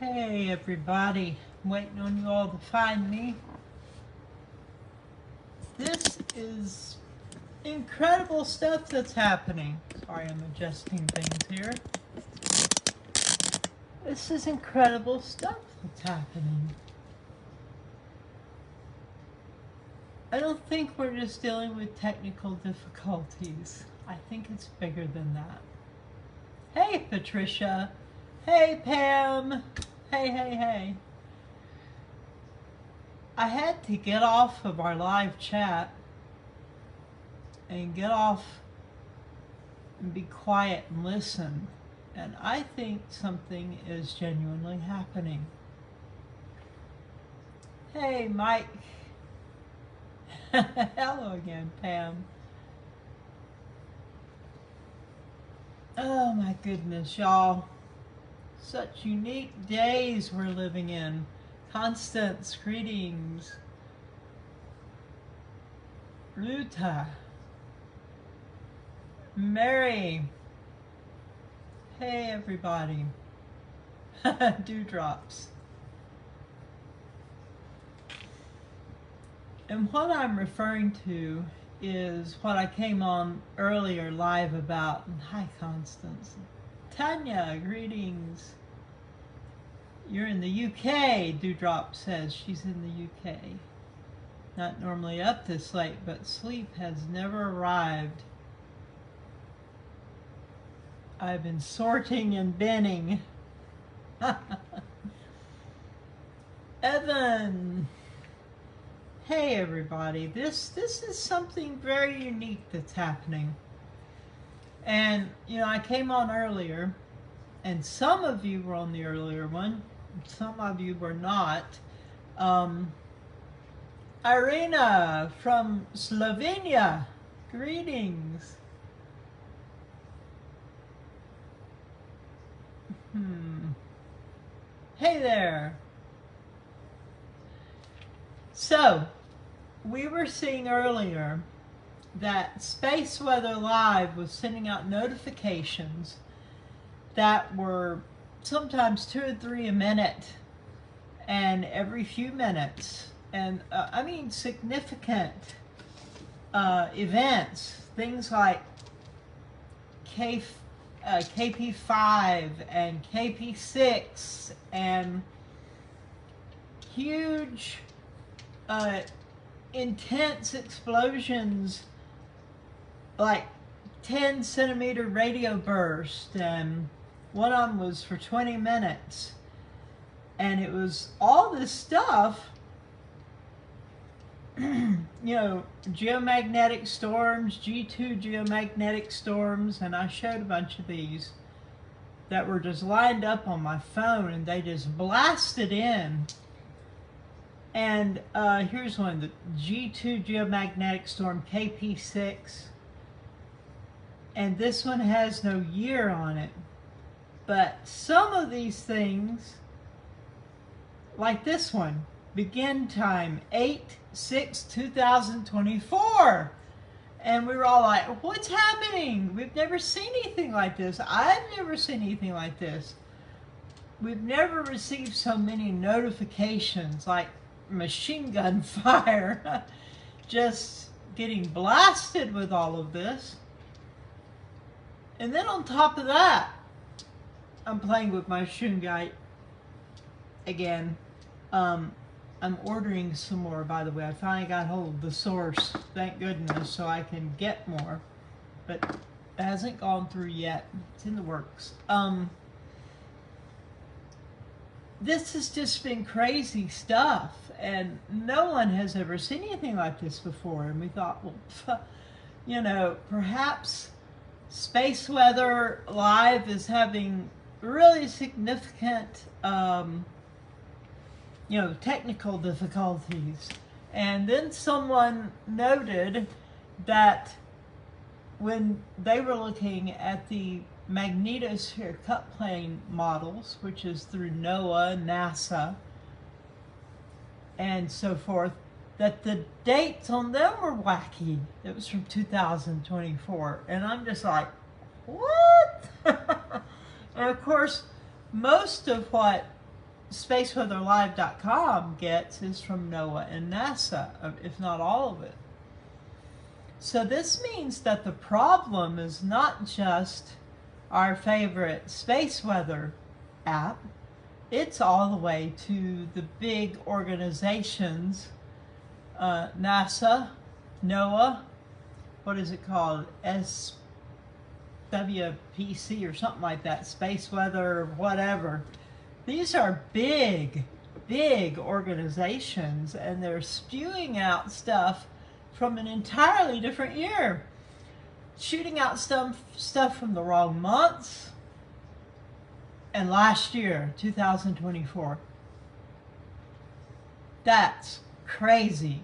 Hey everybody, I'm waiting on you all to find me. This is incredible stuff that's happening. Sorry, I'm adjusting things here. This is incredible stuff that's happening. I don't think we're just dealing with technical difficulties. I think it's bigger than that. Hey Patricia. Hey Pam. Hey. I had to get off of our live chat and get off and be quiet and listen. And I think something is genuinely happening. Hey Mike. Hello again, Pam. Oh my goodness, y'all. Such unique days we're living in. Constance, greetings. Ruta. Mary. Hey everybody. Dewdrops. And what I'm referring to is what I came on earlier live about. Hi Constance. Tanya, greetings. You're in the UK, Dewdrop says. She's in the UK. Not normally up this late, but sleep has never arrived. I've been sorting and binning. Evan. Hey everybody. This is something very unique that's happening. And, you know, I came on earlier, and some of you were on the earlier one, some of you were not. Irina from Slovenia, greetings. Hey there. So, we were seeing earlier that Space Weather Live was sending out notifications that were sometimes 2 or 3 a minute and every few minutes. And I mean significant events, things like KP5 and KP6 and huge intense explosions like 10 centimeter radio burst, and one of them was for 20 minutes. And it was all this stuff, you know, geomagnetic storms, G2 geomagnetic storms, and I showed a bunch of these that were just lined up on my phone and they just blasted in. And here's one, the G2 geomagnetic storm KP6. And this one has no year on it. But some of these things, like this one, begin time 8/6/2024. And we were all like, what's happening? We've never seen anything like this. I've never seen anything like this. We've never received so many notifications, like machine gun fire, just getting blasted with all of this. And then on top of that, I'm playing with my shungite again. I'm ordering some more, by the way. I finally got hold of the source, thank goodness, so I can get more. But it hasn't gone through yet. It's in the works. This has just been crazy stuff, and no one has ever seen anything like this before. And we thought, well, you know, perhaps Space Weather Live is having really significant, you know, technical difficulties. And then someone noted that when they were looking at the magnetosphere cut plane models, which is through NOAA, NASA, and so forth, that the dates on them were wacky. It was from 2024. And I'm just like, what? And of course, most of what SpaceWeatherLive.com gets is from NOAA and NASA, if not all of it. So this means that the problem is not just our favorite space weather app. It's all the way to the big organizations, NASA, NOAA, what is it called? SWPC or something like that, Space Weather, whatever. These are big, big organizations, and they're spewing out stuff from an entirely different year. Shooting out stuff from the wrong months. And last year, 2024. That's crazy.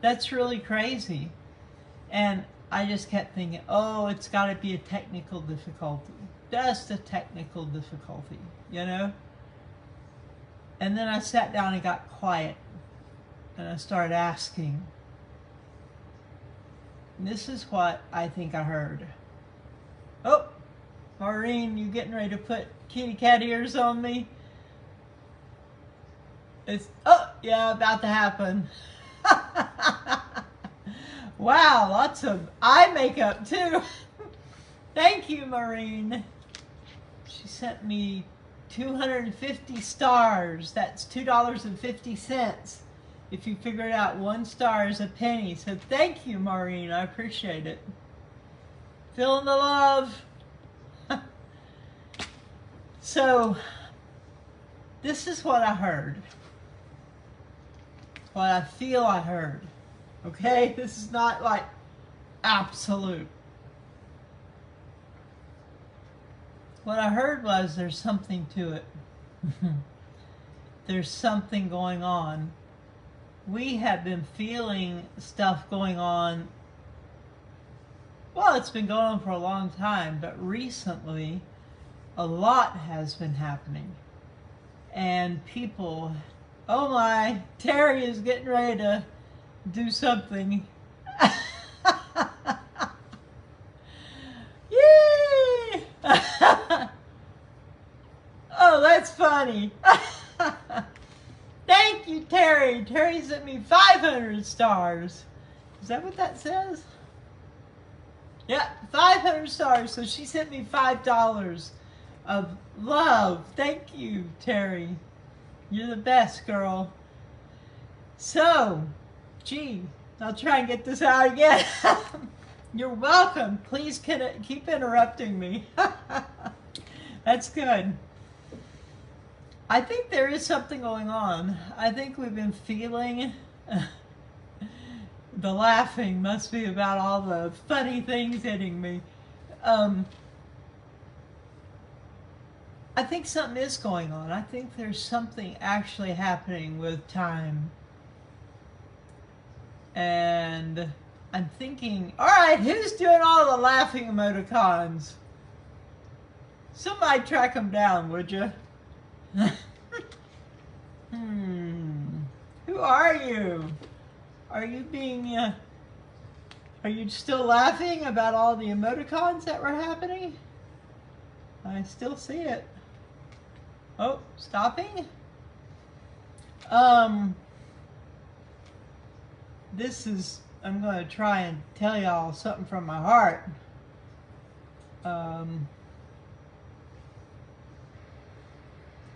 That's really crazy. And I just kept thinking, oh, it's got to be a technical difficulty. Just a technical difficulty, you know? And then I sat down and got quiet. And I started asking. And this is what I think I heard. Oh, Maureen, you getting ready to put kitty cat ears on me? It's, oh, yeah, about to happen. Wow, lots of eye makeup too. Thank you, Maureen. She sent me 250 stars. That's $2.50. If you figure it out, 1 star is a penny. So thank you, Maureen. I appreciate it. Feeling the love. So, this is what I heard. What I feel I heard. Okay? This is not like absolute. What I heard was there's something to it. There's something going on. We have been feeling stuff going on. Well, it's been going on for a long time, but recently a lot has been happening. And people, oh my, Terry is getting ready to do something. Yay! Oh, that's funny. Thank you, Terry. Terry sent me 500 stars. Is that what that says? Yeah, 500 stars. So she sent me $5 of love. Thank you, Terry. You're the best, girl. So, gee, I'll try and get this out again. You're welcome. Please keep interrupting me. That's good. I think there is something going on. I think we've been feeling the laughing must be about all the funny things hitting me. I think something is going on. I think there's something actually happening with time. And I'm thinking, all right, who's doing all the laughing emoticons? Somebody track them down, would you? Who are you? Are you being, are you still laughing about all the emoticons that were happening? I still see it. Oh, stopping? This is, I'm going to try and tell y'all something from my heart.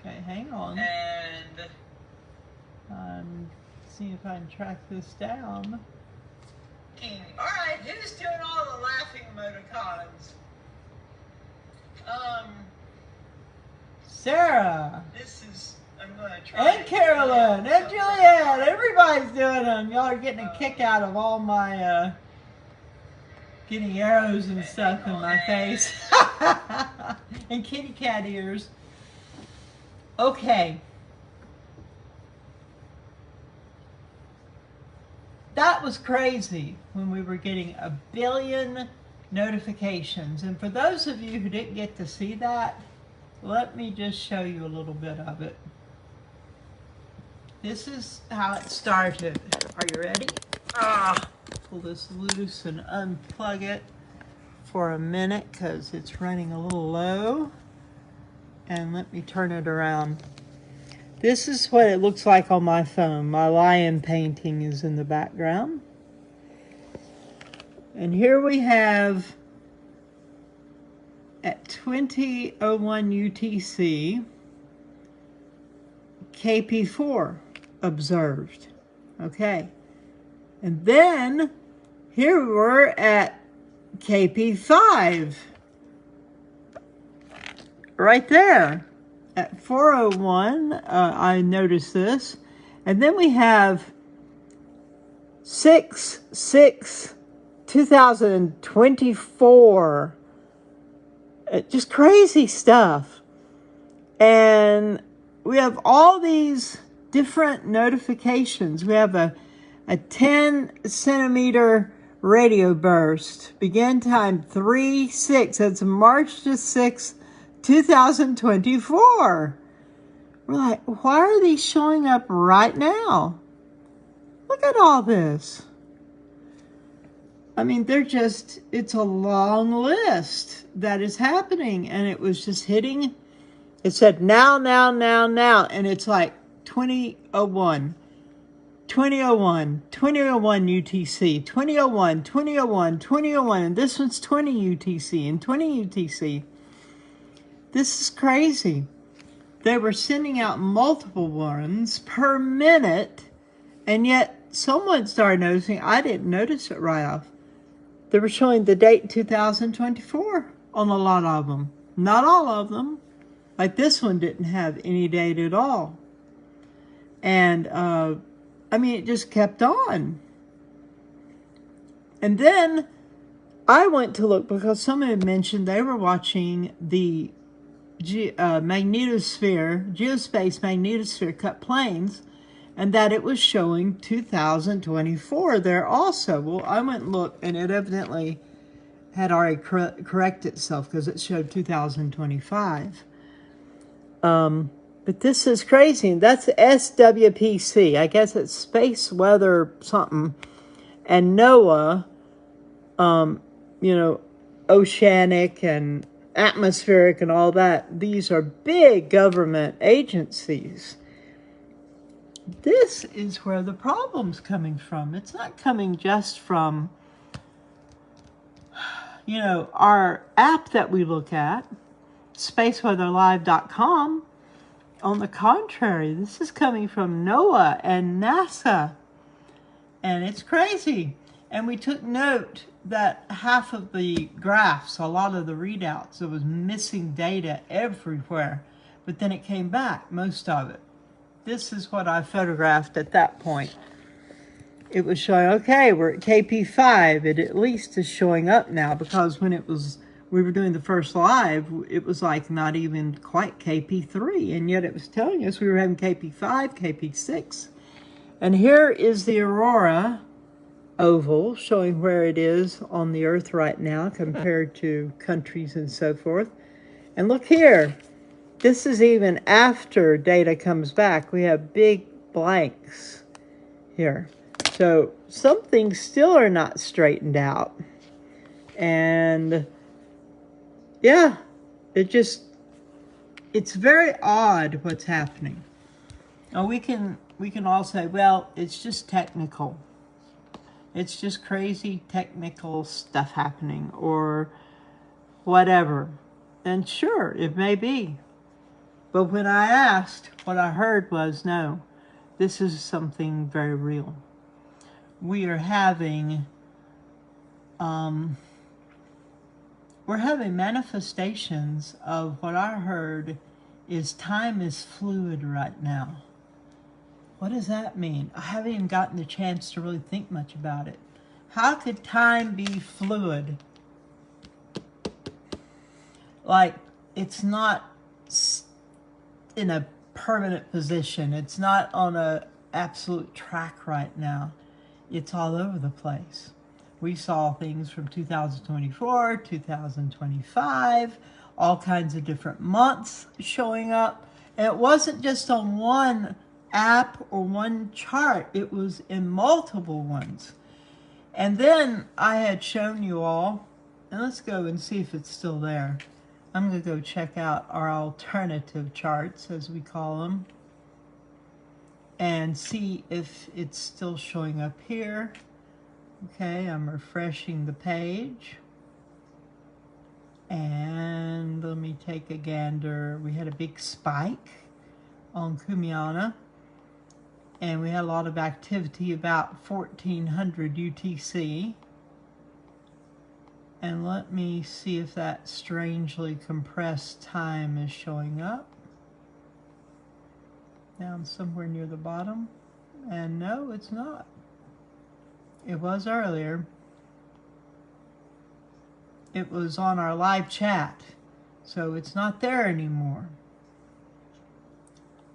Okay, hang on. And see if I can track this down. Alright, who's doing all the laughing emoticons? Sarah. This is, I'm going to try. And Carolyn, and Juliette, everybody's doing them. Y'all are getting a kick out of all my, getting arrows and stuff in my face. And kitty cat ears. Okay. That was crazy when we were getting 1 billion notifications. And for those of you who didn't get to see that, let me just show you a little bit of it. This is how it started. Are you ready? Pull this loose and unplug it for a minute because it's running a little low. And let me turn it around. This is what it looks like on my phone. My lion painting is in the background. And here we have at 20:01 UTC, KP4 observed. Okay. And then here we're at KP5. Right there. At 4:01, I noticed this. And then we have 6/6/2024. Just crazy stuff. And we have all these different notifications. We have a 10 centimeter radio burst. Begin time 3/6. That's March the 6th, 2024. We're like, why are these showing up right now? Look at all this. I mean, it's a long list that is happening. And it was just hitting. It said now. And it's like 20:01. 20:01, 20:01 UTC, 20:01, 20:01, 20:01, and this one's 20 UTC and 20 UTC. This is crazy. They were sending out multiple ones per minute, and yet someone started noticing. I didn't notice it right off. They were showing the date 2024 on a lot of them. Not all of them. Like this one didn't have any date at all. And, I mean, it just kept on. And then I went to look because someone had mentioned they were watching the geospace magnetosphere cut planes, and that it was showing 2024 there also. Well, I went and looked, and it evidently had already corrected itself because it showed 2025. But this is crazy. That's SWPC. I guess it's Space Weather something. And NOAA, oceanic and atmospheric and all that. These are big government agencies. This is where the problem's coming from. It's not coming just from, our app that we look at, spaceweatherlive.com. On the contrary, this is coming from NOAA and NASA. And it's crazy. And we took note that half of the graphs, a lot of the readouts, there was missing data everywhere. But then it came back, most of it. This is what I photographed at that point. It was showing, okay, we're at KP5. It at least is showing up now, because when we were doing the first live, it was like not even quite KP3, and yet it was telling us we were having KP5, KP6. And here is the aurora oval showing where it is on the Earth right now compared to countries and so forth. And look here, this is even after data comes back. We have big blanks here. So some things still are not straightened out. And yeah, it's very odd what's happening. Now we can all say, well, it's just technical. It's just crazy technical stuff happening or whatever. And sure, it may be. But when I asked, what I heard was, no, this is something very real. We are having manifestations of what I heard is time is fluid right now. What does that mean? I haven't even gotten the chance to really think much about it. How could time be fluid? Like, it's not in a permanent position. It's not on an absolute track right now. It's all over the place. We saw things from 2024, 2025, all kinds of different months showing up. And it wasn't just on one app or one chart. It was in multiple ones. And then I had shown you all, and let's go and see if it's still there. I'm going to go check out our alternative charts, as we call them, and see if it's still showing up here. Okay, I'm refreshing the page. And let me take a gander. We had a big spike on Kumiana, and we had a lot of activity about 1400 UTC. And let me see if that strangely compressed time is showing up. Down somewhere near the bottom. And no, it's not. It was earlier. It was on our live chat, so it's not there anymore.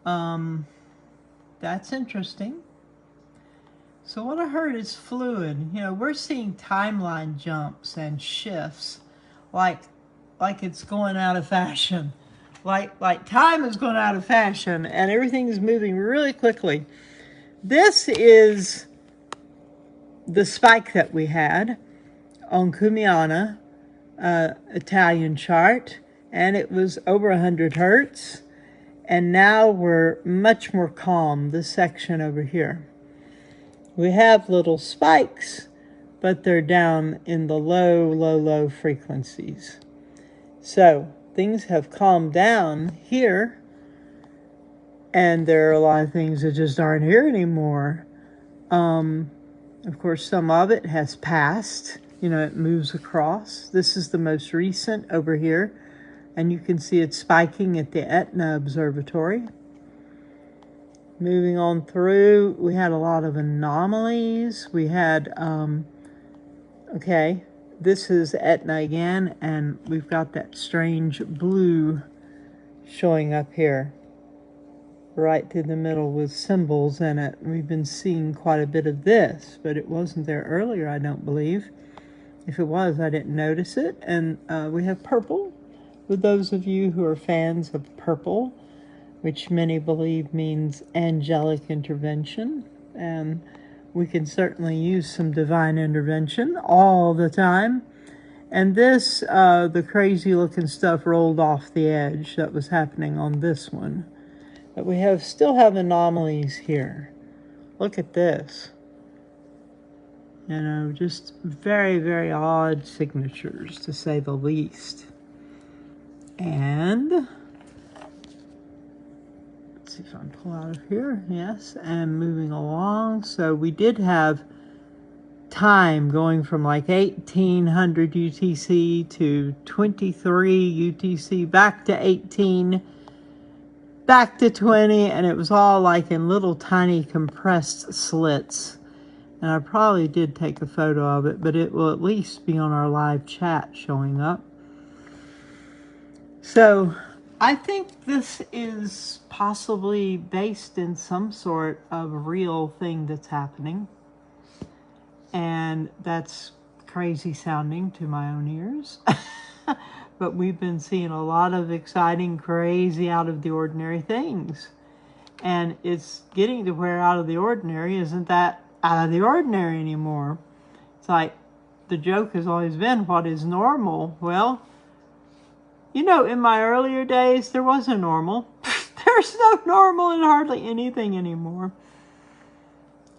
That's interesting. So what I heard is fluid. You know, we're seeing timeline jumps and shifts like it's going out of fashion. Like time is going out of fashion and everything is moving really quickly. This is the spike that we had on Kumiana, Italian chart, and it was over 100 hertz. And now we're much more calm, this section over here. We have little spikes, but they're down in the low frequencies. So things have calmed down here, and there are a lot of things that just aren't here anymore. Of course, some of it has passed. You know, it moves across. This is the most recent over here, and you can see it spiking at the Etna Observatory. Moving on through, we had a lot of anomalies. We had, okay, this is Etna again, and we've got that strange blue showing up here, right through the middle with symbols in it. We've been seeing quite a bit of this, but it wasn't there earlier, I don't believe. If it was, I didn't notice it. And we have purple, with those of you who are fans of purple, which many believe means angelic intervention. And we can certainly use some divine intervention all the time. And this, the crazy looking stuff rolled off the edge that was happening on this one. But we still have anomalies here. Look at this. You know, just very odd signatures, to say the least. And let's see if I can pull out of here. Yes, and moving along. So we did have time going from like 1800 UTC to 23 UTC, back to 18, back to 20, and it was all like in little tiny compressed slits. And I probably did take a photo of it, but it will at least be on our live chat showing up. So I think this is possibly based in some sort of real thing that's happening. And that's crazy sounding to my own ears. But we've been seeing a lot of exciting, crazy, out of the ordinary things. And it's getting to where out of the ordinary isn't that out of the ordinary anymore. It's like the joke has always been, what is normal? Well, you know, in my earlier days, there was a normal. There's no normal in hardly anything anymore.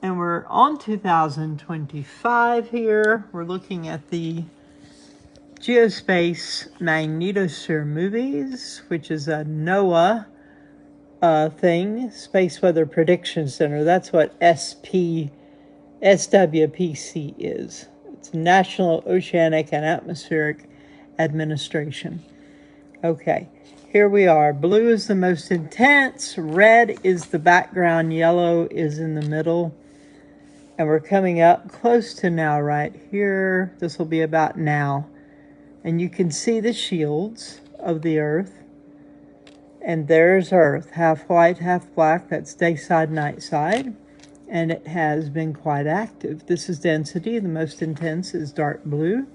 And we're on 2025 here. We're looking at the Geospace Magnetosphere Movies, which is a NOAA thing, Space Weather Prediction Center. That's what SWPC is. It's National Oceanic and Atmospheric Administration. Okay, here we are. Blue is the most intense, red is the background, yellow is in the middle. And we're coming up close to now right here. This will be about now. And you can see the shields of the Earth. And there's Earth, half white, half black. That's day side, night side. And it has been quite active. This is density. The most intense is dark blue.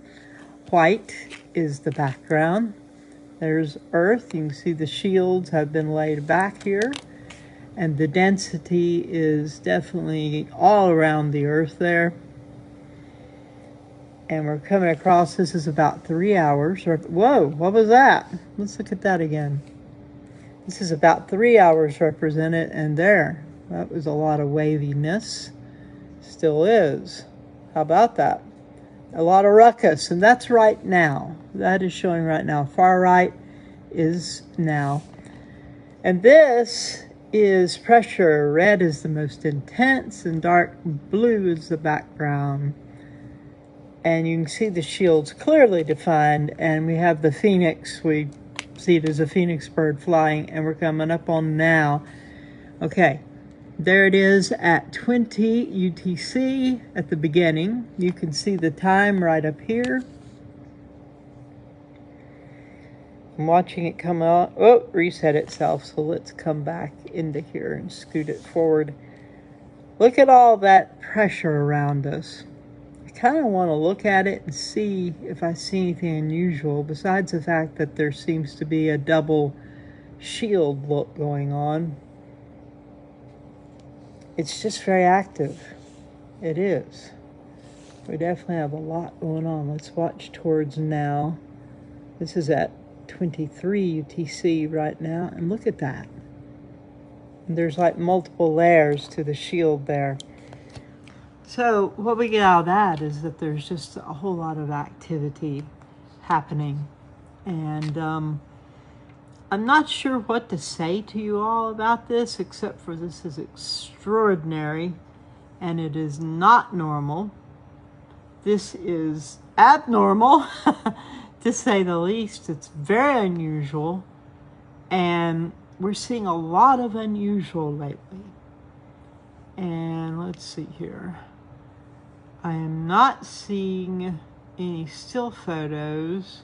White is the background. There's Earth. You can see the shields have been laid back here. And the density is definitely all around the Earth there. And we're coming across, this is about 3 hours. Whoa, what was that? Let's look at that again. This is about 3 hours represented, and there, that was a lot of waviness. Still is. How about that? A lot of ruckus, and that's right now. That is showing right now. Far right is now. And this is pressure. Red is the most intense, and dark blue is the background. And you can see the shields clearly defined, and we have the phoenix. We see it as a phoenix bird flying, and we're coming up on now. Okay, there it is at 20 UTC at the beginning. You can see the time right up here. I'm watching it come out. Oh, reset itself. So let's come back into here and scoot it forward. Look at all that pressure around us. I kind of want to look at it and see if I see anything unusual, besides the fact that there seems to be a double shield look going on. It's just very active. It is. We definitely have a lot going on. Let's watch towards now. This is at 23 UTC right now, and look at that. And there's like multiple layers to the shield there. So what we get out of that is that there's just a whole lot of activity happening. And I'm not sure what to say to you all about this, except for this is extraordinary, and it is not normal. This is abnormal, to say the least. It's very unusual, and we're seeing a lot of unusual lately. And let's see here. I am not seeing any still photos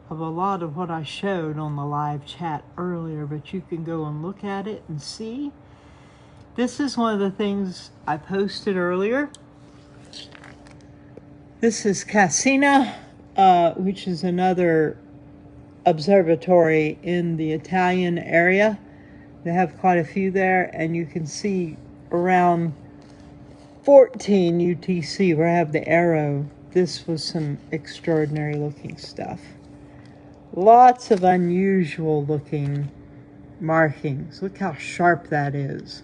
of a lot of what I showed on the live chat earlier, but you can go and look at it and see. This is one of the things I posted earlier. This is Cassina, which is another observatory in the Italian area. They have quite a few there, and you can see around 14 UTC where I have the arrow. This was some extraordinary looking stuff. Lots of unusual looking markings. Look how sharp that is.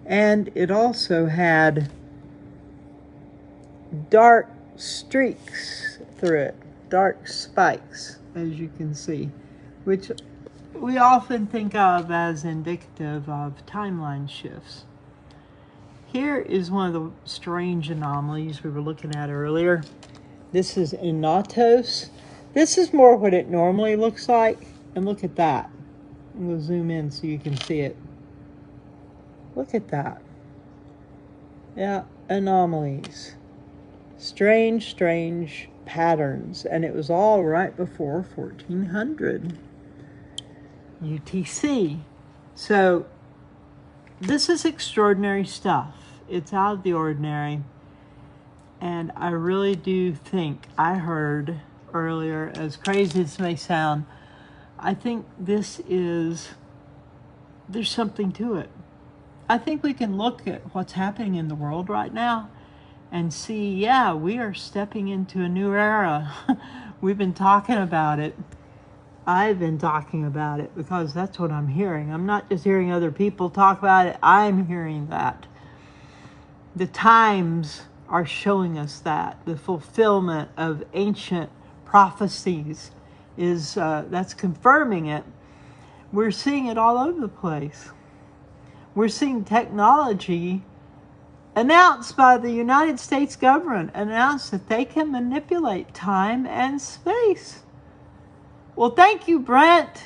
And it also had dark streaks through it, dark spikes, as you can see, which we often think of as indicative of timeline shifts. Here is one of the strange anomalies we were looking at earlier. This is Inatos. This is more what it normally looks like. And look at that. I'm going to zoom in so you can see it. Look at that. Yeah, anomalies. Strange, strange patterns. And it was all right before 1400 UTC. So this is extraordinary stuff. It's out of the ordinary. And I really do think I heard earlier, as crazy as it may sound, I think there's something to it. I think we can look at what's happening in the world right now and see, yeah, we are stepping into a new era. We've been talking about it. I've been talking about it because that's what I'm hearing. I'm not just hearing other people talk about it. I'm hearing that. The times are showing us that. The fulfillment of ancient prophecies is, that's confirming it. We're seeing it all over the place. We're seeing technology announced by the United States government, announced that they can manipulate time and space. Well, thank you, Brent.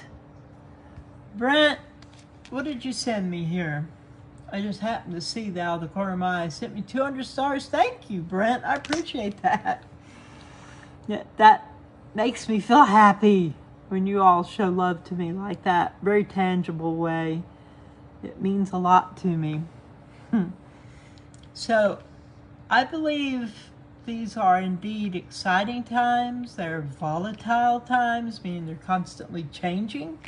Brent, what did you send me here? I just happened to see that out of the corner of my eye. Sent me 200 stars. Thank you, Brent. I appreciate that. That makes me feel happy when you all show love to me like that. Very tangible way. It means a lot to me. So, I believe these are indeed exciting times. They're volatile times, meaning they're constantly changing.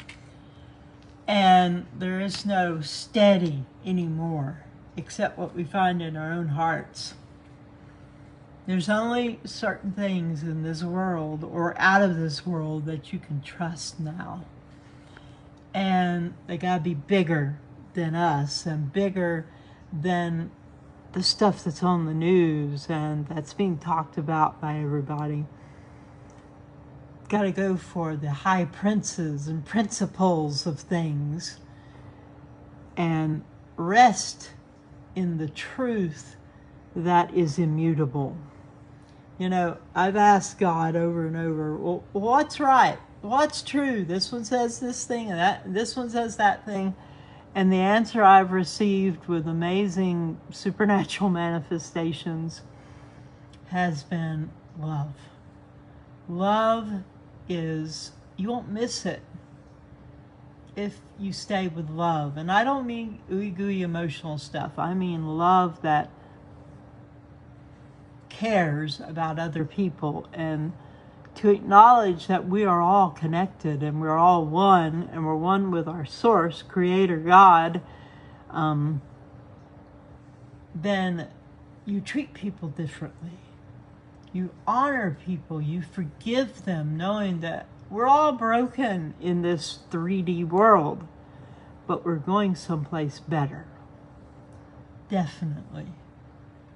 And there is no steady anymore, except what we find in our own hearts. There's only certain things in this world or out of this world that you can trust now. And they gotta be bigger than us and bigger than the stuff that's on the news and that's being talked about by everybody. Gotta go for the high princes and principles of things and rest in the truth that is immutable. You know, I've asked God over and over, well, what's right? What's true? This one says this thing and this one says that thing. And the answer I've received with amazing supernatural manifestations has been love. Love is, you won't miss it if you stay with love. And I don't mean ooey gooey emotional stuff. I mean love that cares about other people, and to acknowledge that we are all connected and we're all one, and we're one with our source, Creator God, then you treat people differently. You honor people, you forgive them, knowing that we're all broken in this 3D world, but we're going someplace better. Definitely.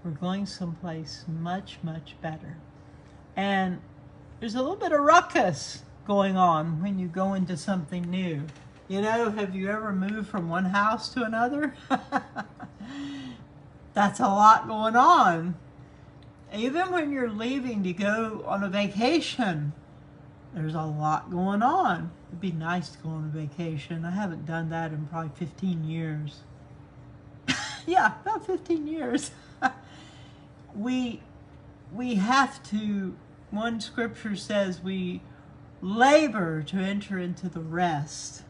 We're going someplace much, much better. And there's a little bit of ruckus going on when you go into something new. You know, have you ever moved from one house to another? That's a lot going on. Even when you're leaving to go on a vacation, there's a lot going on. It'd be nice to go on a vacation. I haven't done that in probably 15 years. Yeah, about 15 years. We have to, one scripture says we labor to enter into the rest.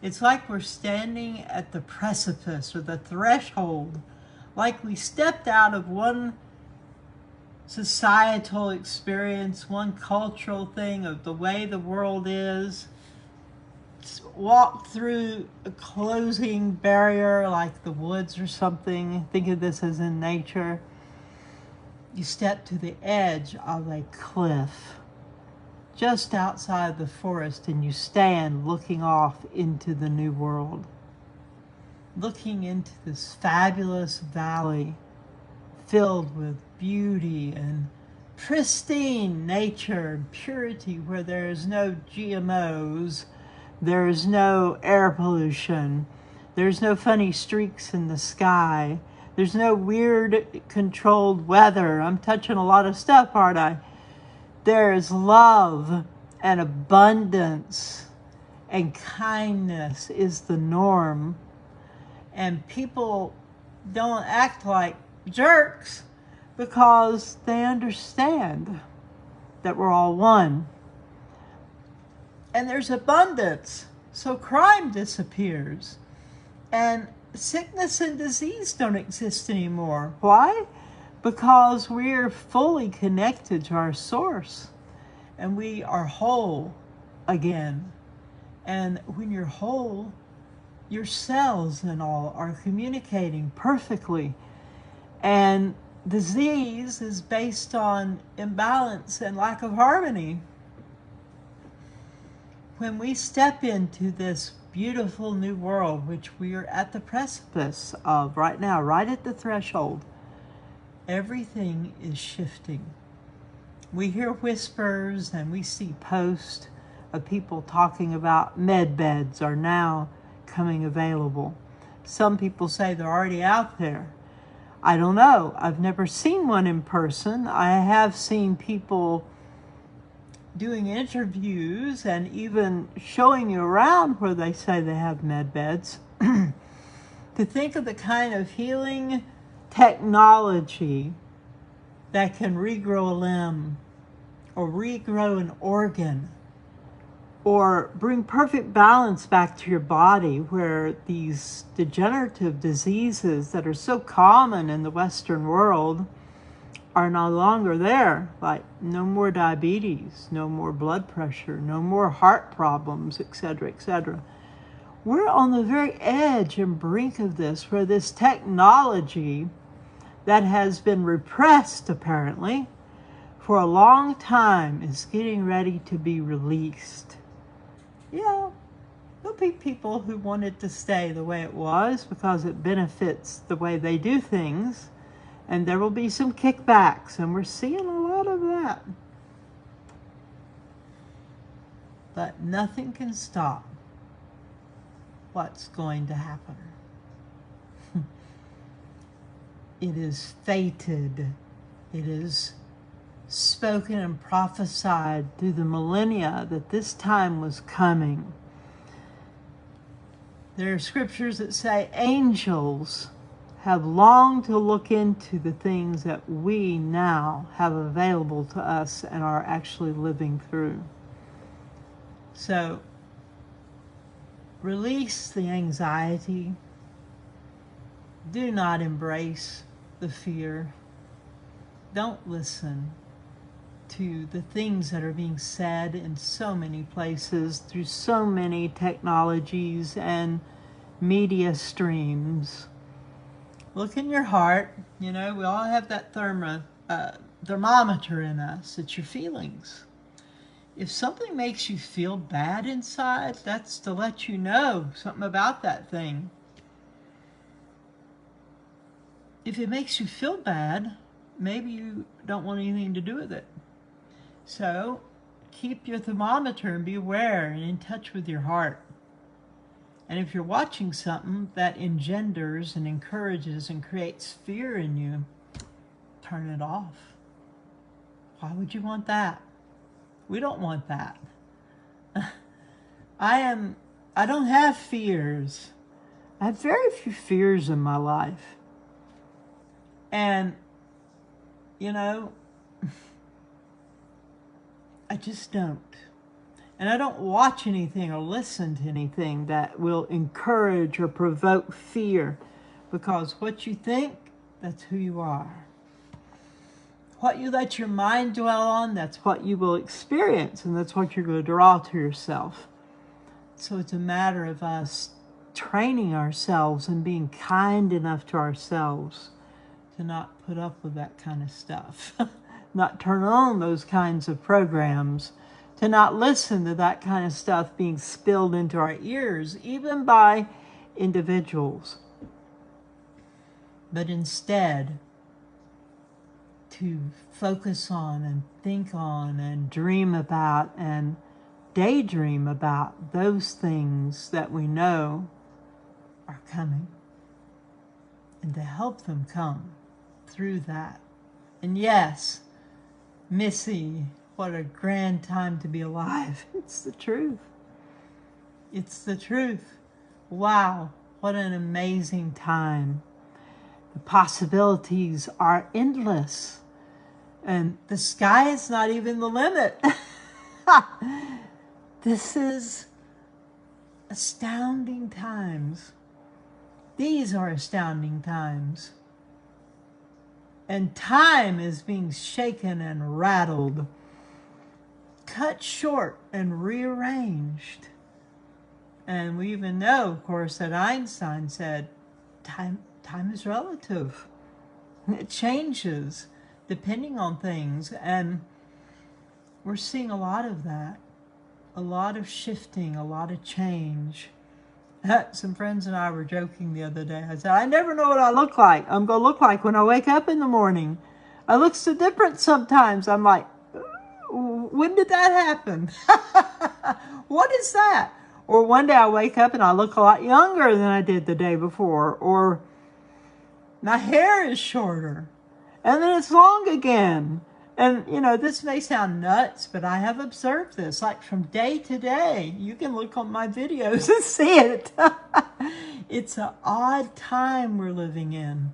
It's like we're standing at the precipice or the threshold, like we stepped out of one societal experience, one cultural thing of the way the world is, walked through a closing barrier like the woods or something. Think of this as in nature. You step to the edge of a cliff just outside the forest, and you stand looking off into the new world, looking into this fabulous valley filled with beauty and pristine nature and purity, where there is no GMOs, there is no air pollution, there's no funny streaks in the sky, there's no weird controlled weather. I'm touching a lot of stuff, aren't I? There is love and abundance and kindness is the norm. And people don't act like jerks because they understand that we're all one. And there's abundance, so crime disappears. And sickness and disease don't exist anymore. Why? Because we're fully connected to our source. And we are whole again. And when you're whole, your cells and all are communicating perfectly. And disease is based on imbalance and lack of harmony. When we step into this beautiful new world, which we are at the precipice of right now, right at the threshold, everything is shifting. We hear whispers and we see posts of people talking about med beds are now coming available. Some people say they're already out there. I don't know. I've never seen one in person. I have seen people doing interviews and even showing you around where they say they have med beds. To think of the kind of healing technology that can regrow a limb or regrow an organ or bring perfect balance back to your body, where these degenerative diseases that are so common in the Western world are no longer there, like no more diabetes, no more blood pressure, no more heart problems, etc., etc. We're on the very edge and brink of this, where this technology that has been repressed, apparently, for a long time is getting ready to be released. Yeah, there'll be people who want it to stay the way it was because it benefits the way they do things. And there will be some kickbacks, and we're seeing a lot of that. But nothing can stop what's going to happen. It is fated. It is spoken and prophesied through the millennia that this time was coming. There are scriptures that say angels have longed to look into the things that we now have available to us and are actually living through. So, release the anxiety. Do not embrace the fear. Don't listen to the things that are being said in so many places through so many technologies and media streams. Look in your heart. You know, we all have that thermometer in us. It's your feelings. If something makes you feel bad inside, that's to let you know something about that thing. If it makes you feel bad, maybe you don't want anything to do with it. So keep your thermometer and be aware and in touch with your heart. And if you're watching something that engenders and encourages and creates fear in you, turn it off. Why would you want that? We don't want that. I don't have fears. I have very few fears in my life. And, you know, I just don't. And I don't watch anything or listen to anything that will encourage or provoke fear, because what you think, that's who you are. What you let your mind dwell on, that's what you will experience, and that's what you're going to draw to yourself. So it's a matter of us training ourselves and being kind enough to ourselves to not put up with that kind of stuff, not turn on those kinds of programs, to not listen to that kind of stuff being spilled into our ears, even by individuals. But instead, to focus on and think on and dream about and daydream about those things that we know are coming, and to help them come through that. And yes, Missy, what a grand time to be alive. It's the truth. It's the truth. Wow, what an amazing time. The possibilities are endless. And the sky is not even the limit. This is astounding times. These are astounding times. And time is being shaken and rattled, cut short and rearranged. And we even know, of course, that Einstein said, time is relative. It changes depending on things. And we're seeing a lot of that. A lot of shifting, a lot of change. Some friends and I were joking the other day. I said, I never know what I look like. I'm going to look like when I wake up in the morning. I look so different sometimes. I'm like, when did that happen? What is that? Or one day I wake up and I look a lot younger than I did the day before. Or my hair is shorter. And then it's long again. And, you know, this may sound nuts, but I have observed this. Like from day to day, you can look on my videos and see it. It's an odd time we're living in.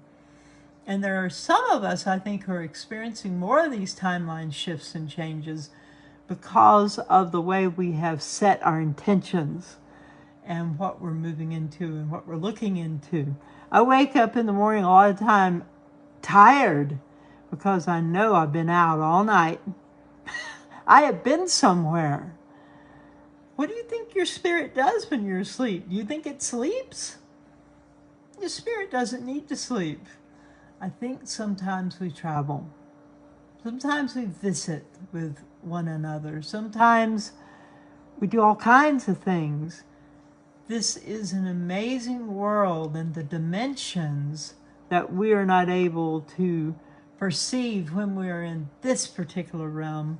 And there are some of us, I think, who are experiencing more of these timeline shifts and changes because of the way we have set our intentions and what we're moving into and what we're looking into. I wake up in the morning a lot of time tired, because I know I've been out all night. I have been somewhere. What do you think your spirit does when you're asleep? Do you think it sleeps? Your spirit doesn't need to sleep. I think sometimes we travel. Sometimes we visit with one another. Sometimes we do all kinds of things. This is an amazing world, and the dimensions that we are not able to perceive when we are in this particular realm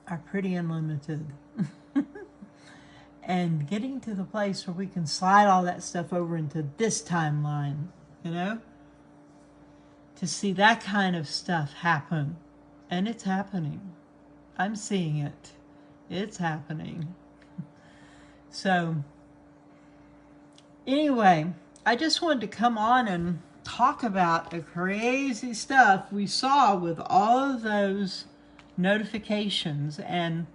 are pretty unlimited. And getting to the place where we can slide all that stuff over into this timeline, you know, to see that kind of stuff happen. And it's happening. I'm seeing it. It's happening. So, anyway, I just wanted to come on and talk about the crazy stuff we saw with all of those notifications, and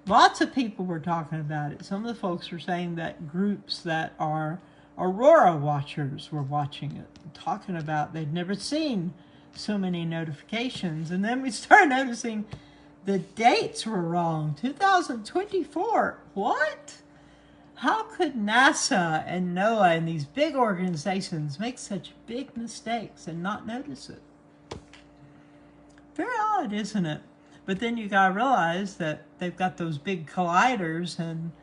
lots of people were talking about it. Some of the folks were saying that groups that are Aurora watchers were watching it, talking about they'd never seen so many notifications. And then we started noticing the dates were wrong. 2024. What? How could NASA and NOAA and these big organizations make such big mistakes and not notice it? Very odd, isn't it? But then you gotta realize that they've got those big colliders and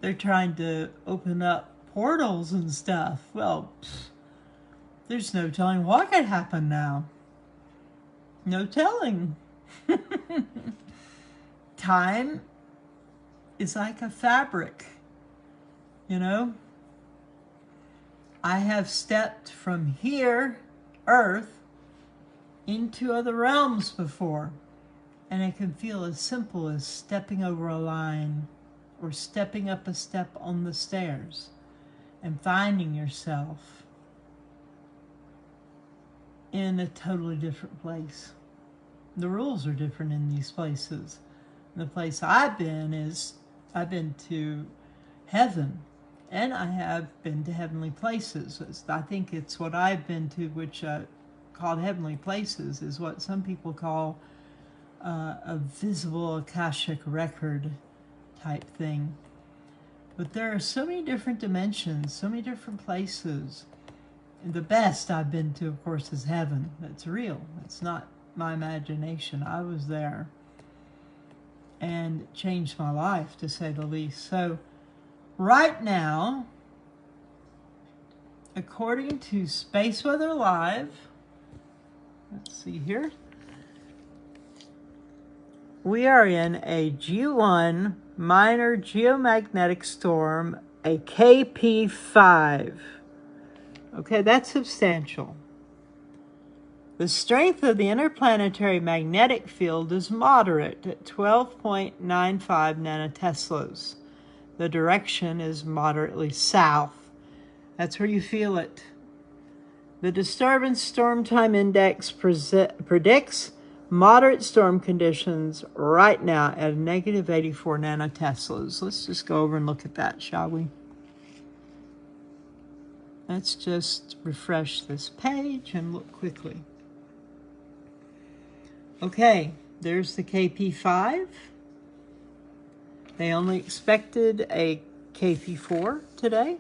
they're trying to open up portals and stuff. Well, there's no telling what could happen now. No telling. Time is like a fabric, you know? I have stepped from here, Earth, into other realms before. And it can feel as simple as stepping over a line or stepping up a step on the stairs and finding yourself in a totally different place. The rules are different in these places. The place I've been is, I've been to heaven, and I have been to heavenly places. I think it's what I've been to, which called heavenly places, is what some people call a visible Akashic record type thing. But there are so many different dimensions, so many different places. And the best I've been to, of course, is heaven. That's real. It's not my imagination. I was there. And it changed my life, to say the least. So, right now, according to Space Weather Live, let's see here, we are in a G1 minor geomagnetic storm, a KP5. Okay, that's substantial. The strength of the interplanetary magnetic field is moderate at 12.95 nanoteslas. The direction is moderately south. That's where you feel it. The disturbance storm time index predicts moderate storm conditions right now at a negative 84 nanoteslas. Let's just go over and look at that, shall we? Let's just refresh this page and look quickly. Okay, there's the KP5. They only expected a KP4 today.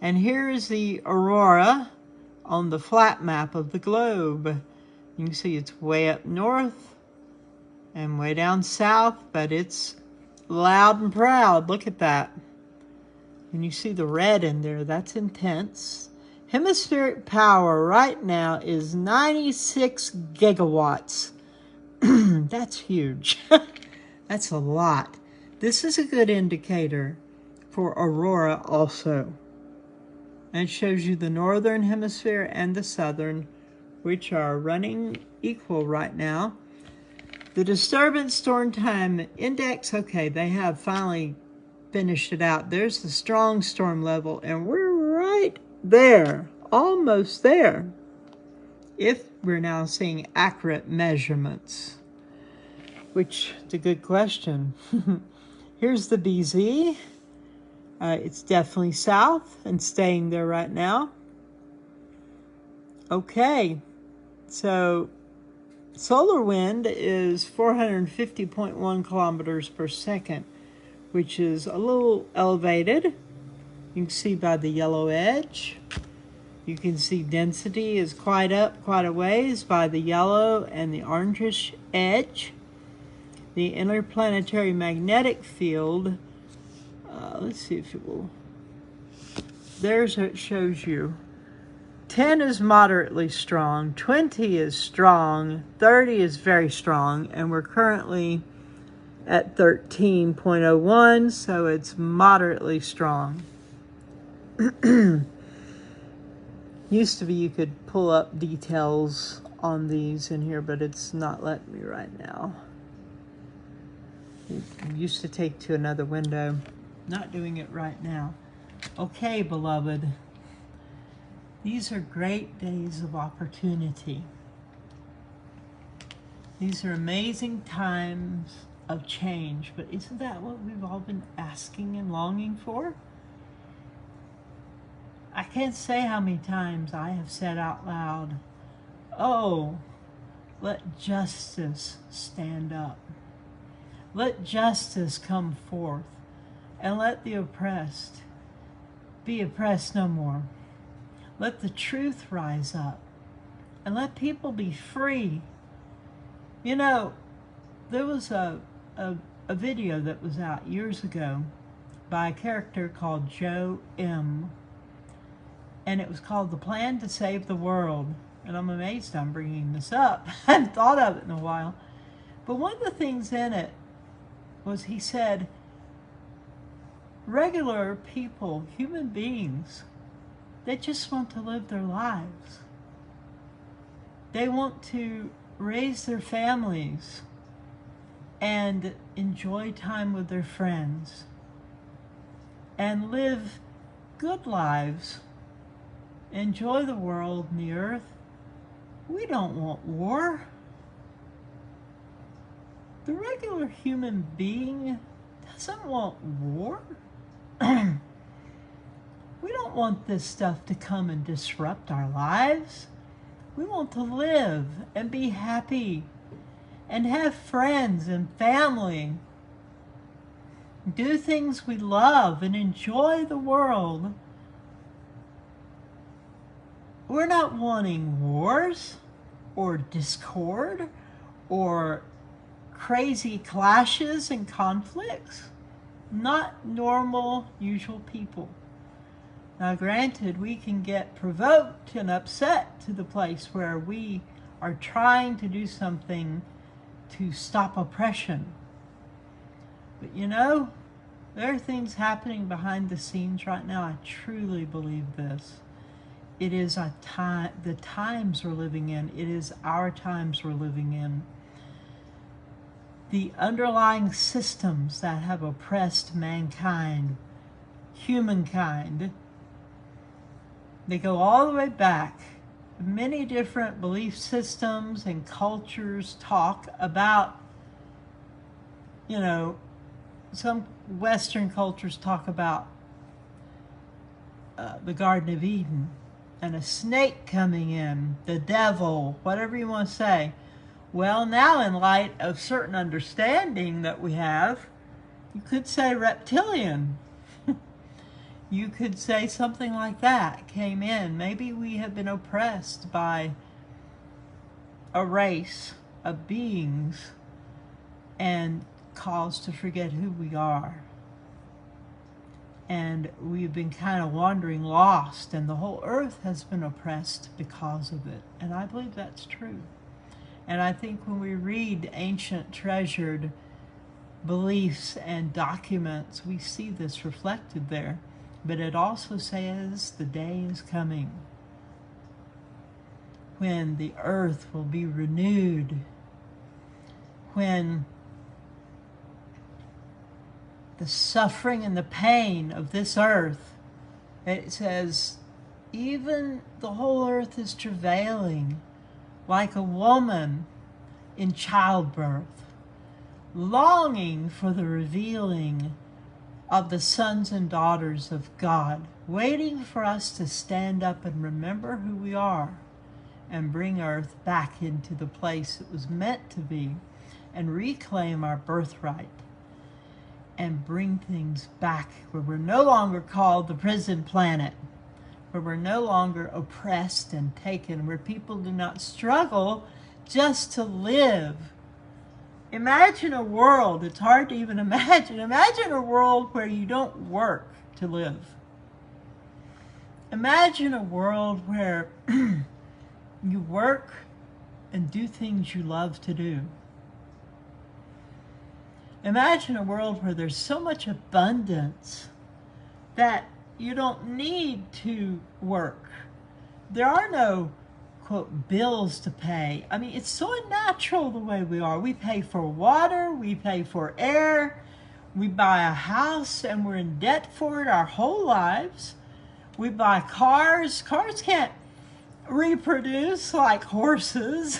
And here is the aurora on the flat map of the globe. You can see it's way up north and way down south, but it's loud and proud. Look at that. And you see the red in there, that's intense. Hemispheric power right now is 96 gigawatts. That's huge. That's a lot. This is a good indicator for aurora also. And it shows you the northern hemisphere and the southern, which are running equal right now. The disturbance storm time index, okay, they have finally finished it out. There's the strong storm level, and we're right there, almost there, if we're now seeing accurate measurements, which is a good question. Here's the BZ. It's definitely south and staying there right now. Okay, so solar wind is 450.1 kilometers per second, which is a little elevated. You can see by the yellow edge. You can see density is quite up quite a ways by the yellow and the orangish edge. The interplanetary magnetic field, let's see if it will, there's it shows you. 10 is moderately strong, 20 is strong, 30 is very strong, and we're currently at 13.01, so it's moderately strong. Used to be you could pull up details on these in here, but it's not letting me right now. It used to take to another window. Not doing it right now. Okay, beloved. These are great days of opportunity. These are amazing times of change, but isn't that what we've all been asking and longing for? I can't say how many times I have said out loud, oh, let justice stand up. Let justice come forth, and let the oppressed be oppressed no more. Let the truth rise up, and let people be free. You know, there was a video that was out years ago by a character called Joe M., and it was called The Plan to Save the World. And I'm amazed I'm bringing this up. I hadn't thought of it in a while. But one of the things in it was he said, regular people, human beings, they just want to live their lives. They want to raise their families and enjoy time with their friends and live good lives. Enjoy the world and the earth. We don't want war. The regular human being doesn't want war. We don't want this stuff to come and disrupt our lives. We want to live and be happy and have friends and family. Do things we love and enjoy the world. We're not wanting wars or discord or crazy clashes and conflicts. Not normal, usual people. Now, granted, we can get provoked and upset to the place where we are trying to do something to stop oppression. But you know, there are things happening behind the scenes right now. I truly believe this. It is a time, the times we're living in. It is our times we're living in. The underlying systems that have oppressed mankind, humankind, they go all the way back. Many different belief systems and cultures talk about, you know, some Western cultures talk about the Garden of Eden and a snake coming in, the devil, whatever you want to say. Well, now in light of certain understanding that we have, you could say reptilian. You could say something like that came in. Maybe we have been oppressed by a race of beings and caused to forget who we are. And we've been kind of wandering lost, and the whole earth has been oppressed because of it. And I believe that's true. And I think when we read ancient treasured beliefs and documents, we see this reflected there. But it also says the day is coming when the earth will be renewed, when the suffering and the pain of this earth, it says, even the whole earth is travailing like a woman in childbirth, longing for the revealing of the sons and daughters of God, waiting for us to stand up and remember who we are and bring earth back into the place it was meant to be and reclaim our birthright and bring things back where we're no longer called the prison planet. where we're no longer oppressed and taken, where people do not struggle just to live. Imagine a world, it's hard to even imagine. Imagine a world where you don't work to live. Imagine a world where you work and do things you love to do. Imagine a world where there's so much abundance that you don't need to work. There are no, quote, bills to pay. I mean, it's so unnatural the way we are. We pay for water, we pay for air, we buy a house and we're in debt for it our whole lives. We buy cars. Cars can't reproduce like horses.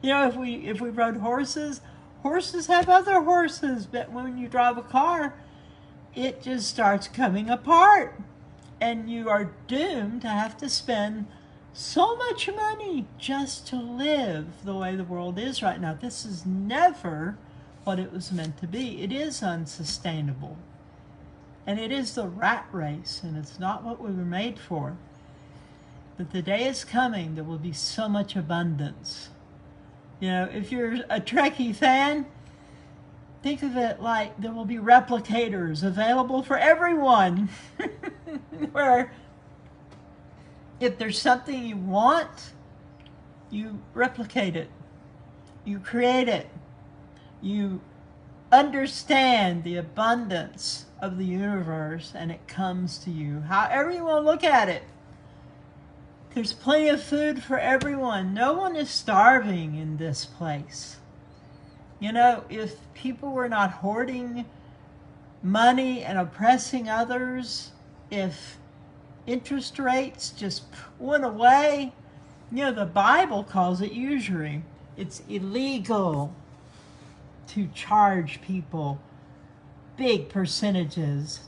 You know, if we rode horses, horses have other horses, but when you drive a car, it just starts coming apart, and you are doomed to have to spend so much money just to live the way the world is right now. This is never what it was meant to be. It is unsustainable, and it is the rat race, and it's not what we were made for. But the day is coming, there will be so much abundance. You know, if you're a Trekkie fan, think of it like there will be replicators available for everyone. Where if there's something you want, you replicate it. You create it. You understand the abundance of the universe, and it comes to you. However you want to look at it. There's plenty of food for everyone. No one is starving in this place. You know, if people were not hoarding money and oppressing others, if interest rates just went away, you know, the Bible calls it usury. It's illegal to charge people big percentages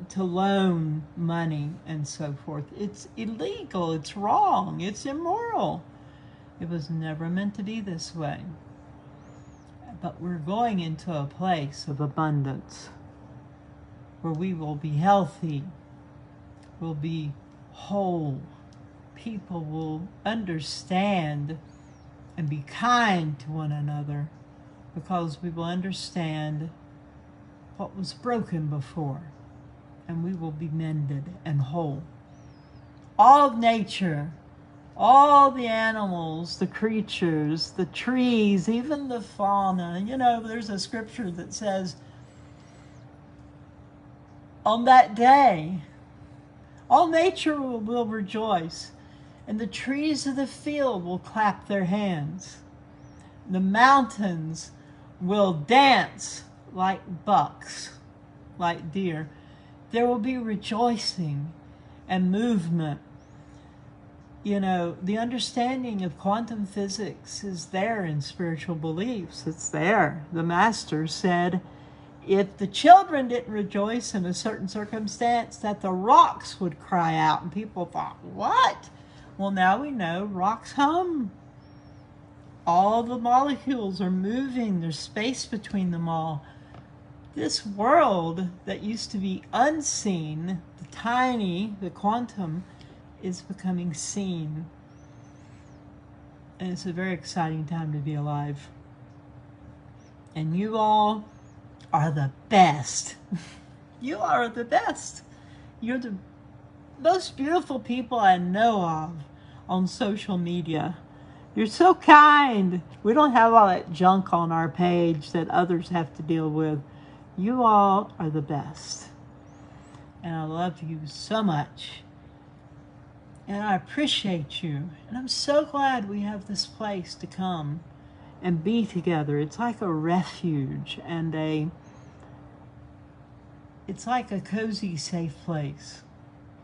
to loan money and so forth. It's illegal, it's wrong, it's immoral. It was never meant to be this way. But we're going into a place of abundance where we will be healthy, we'll be whole, people will understand and be kind to one another because we will understand what was broken before, and we will be mended and whole. All of nature, all the animals, the creatures, the trees, even the fauna. You know, there's a scripture that says, on that day, all nature will rejoice, and the trees of the field will clap their hands. The mountains will dance like bucks, like deer. There will be rejoicing and movement. You know, the understanding of quantum physics is there in spiritual beliefs. It's there. The master said, if the children didn't rejoice in a certain circumstance, that the rocks would cry out. And people thought, what? Well, now we know rocks hum. All the molecules are moving. There's space between them all. This world that used to be unseen, the tiny, the quantum, is becoming seen. And it's a very exciting time to be alive. And you all are the best. You are the best. You're the most beautiful people I know of on social media. You're so kind. We don't have all that junk on our page that others have to deal with. You all are the best. And I love you so much. And I appreciate you. And I'm so glad we have this place to come and be together. It's like a refuge and it's like a cozy, safe place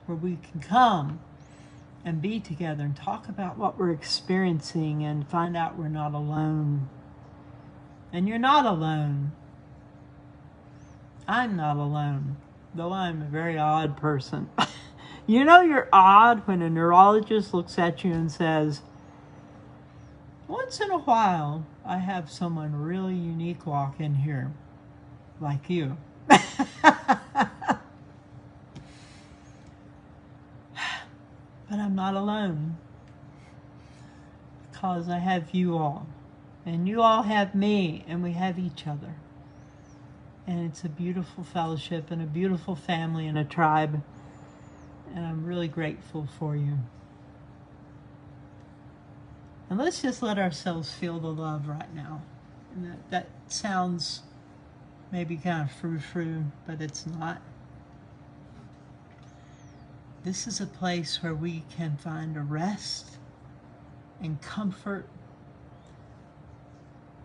where we can come and be together and talk about what we're experiencing and find out we're not alone. And you're not alone. I'm not alone, though I'm a very odd person. You know you're odd when a neurologist looks at you and says, once in a while, I have someone really unique walk in here, like you. But I'm not alone because I have you all. And you all have me, and we have each other. And it's a beautiful fellowship and a beautiful family and a tribe. And I'm really grateful for you. And let's just let ourselves feel the love right now. And that sounds maybe kind of frou-frou, but it's not. This is a place where we can find a rest and comfort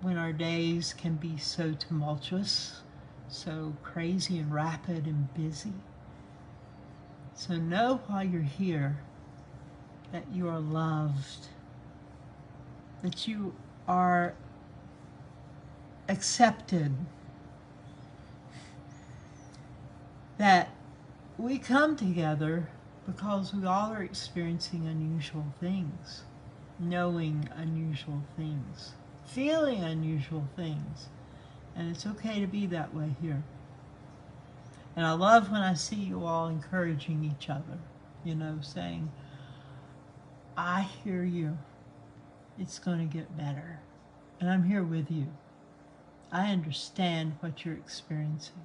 when our days can be so tumultuous, so crazy and rapid and busy. So know while you're here that you are loved, that you are accepted, that we come together because we all are experiencing unusual things, knowing unusual things, feeling unusual things, and it's okay to be that way here. And I love when I see you all encouraging each other, you know, saying, I hear you. It's going to get better. And I'm here with you. I understand what you're experiencing.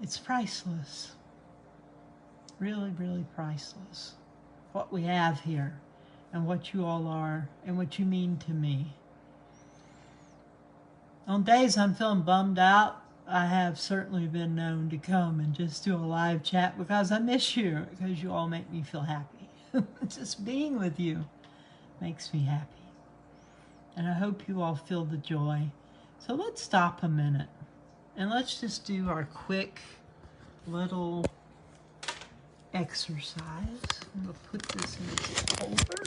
It's priceless. Really, really priceless. What we have here and what you all are and what you mean to me. On days I'm feeling bummed out, I have certainly been known to come and just do a live chat because I miss you, because you all make me feel happy. Just being with you makes me happy. And I hope you all feel the joy. So let's stop a minute and let's just do our quick little exercise. I'm going to put this in this holder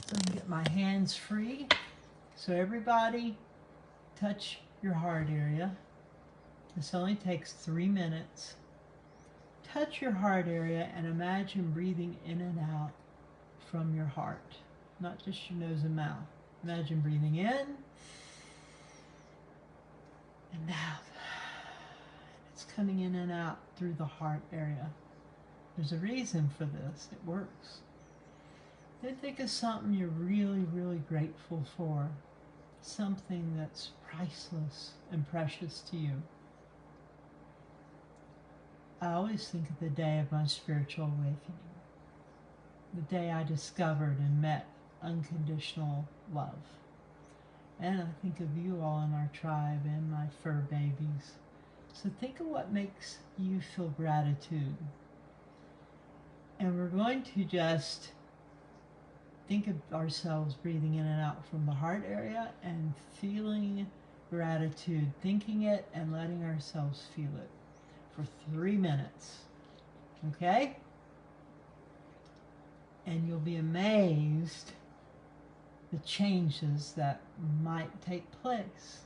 so I can get my hands free. So everybody touch your heart area. This only takes 3 minutes. Touch your heart area and imagine breathing in and out from your heart, not just your nose and mouth. Imagine breathing in and out. It's coming in and out through the heart area. There's a reason for this. It works. Then think of something you're really, really grateful for. Something that's priceless and precious to you. I always think of the day of my spiritual awakening. The day I discovered and met unconditional love. And I think of you all in our tribe and my fur babies. So think of what makes you feel gratitude. And we're going to just think of ourselves breathing in and out from the heart area and feeling gratitude, thinking it and letting ourselves feel it for 3 minutes. Okay? And you'll be amazed the changes that might take place.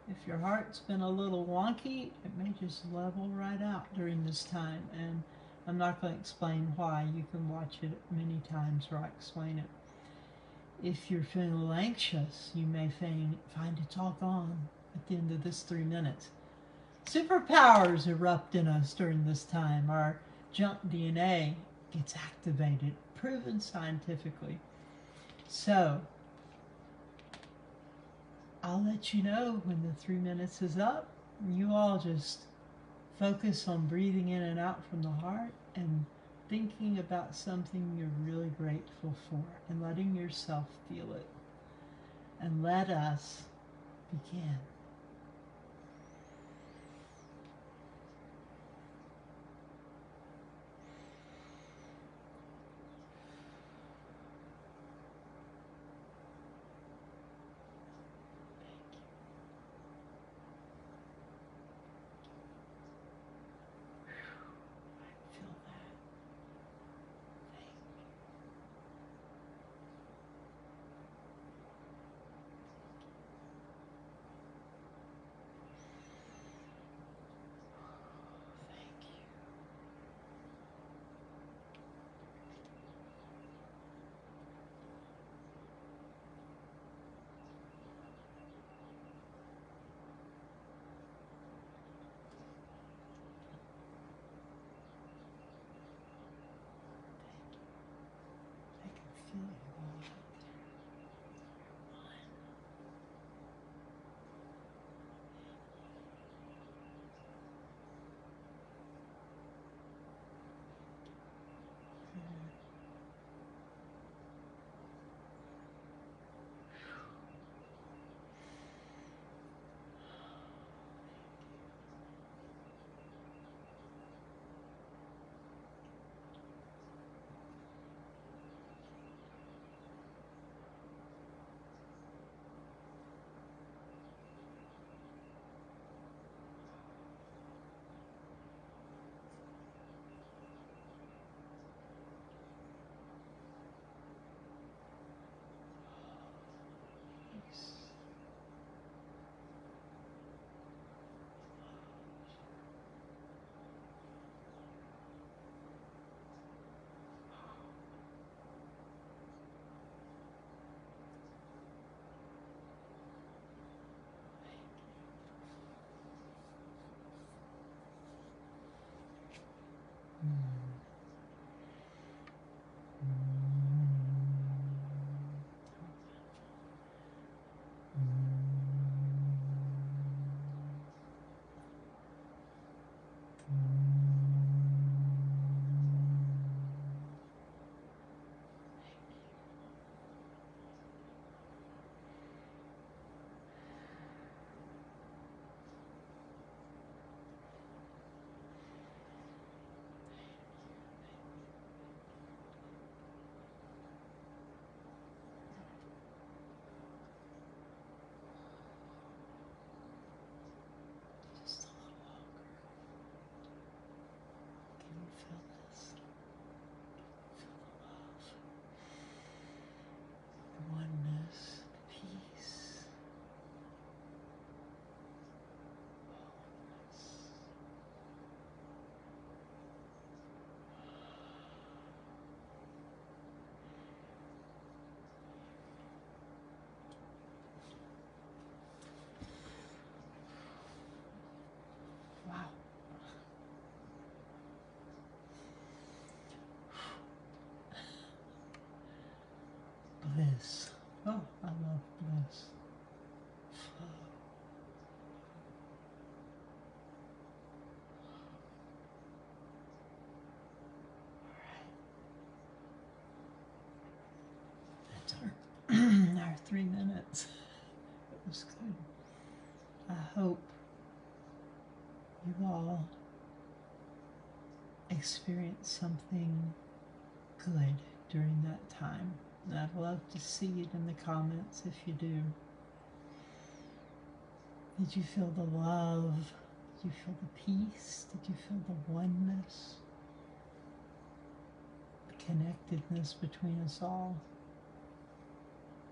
If your heart's been a little wonky, it may just level right out during this time. And I'm not going to explain why. You can watch it many times where I explain it. If you're feeling a little anxious, you may find it's all gone at the end of this 3 minutes. Superpowers erupt in us during this time. Our junk DNA gets activated, proven scientifically. So, I'll let you know when the 3 minutes is up. You all just focus on breathing in and out from the heart and thinking about something you're really grateful for and letting yourself feel it. And let us begin. bliss. Oh, I love bliss. That's our 3 minutes. It was good. I hope you all experience something good during that time. And I'd love to see it in the comments if you do. Did you feel the love? Did you feel the peace? Did you feel the oneness? The connectedness between us all?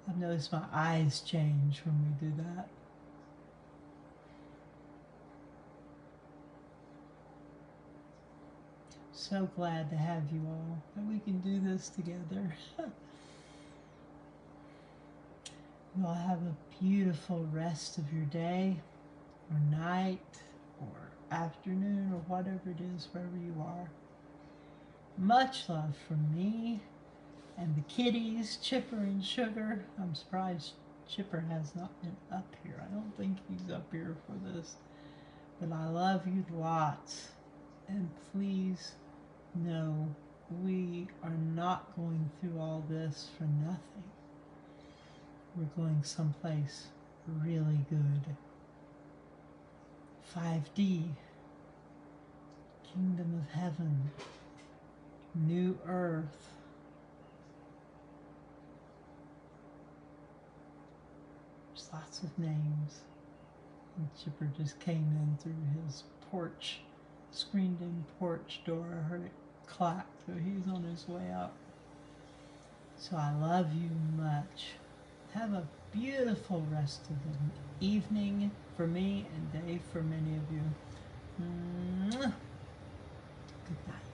I've noticed my eyes change when we do that. So glad to have you all, that we can do this together. You all have a beautiful rest of your day, or night, or afternoon, or whatever it is, wherever you are. Much love from me and the kitties, Chipper and Sugar. I'm surprised Chipper has not been up here. I don't think he's up here for this. But I love you lots. And please know we are not going through all this for nothing. We're going someplace really good. 5D, Kingdom of Heaven, New Earth. There's lots of names. And Chipper just came in through his porch, screened-in porch door. I heard it clack, so he's on his way up. So I love you much. Have a beautiful rest of the evening for me and day for many of you. Good night.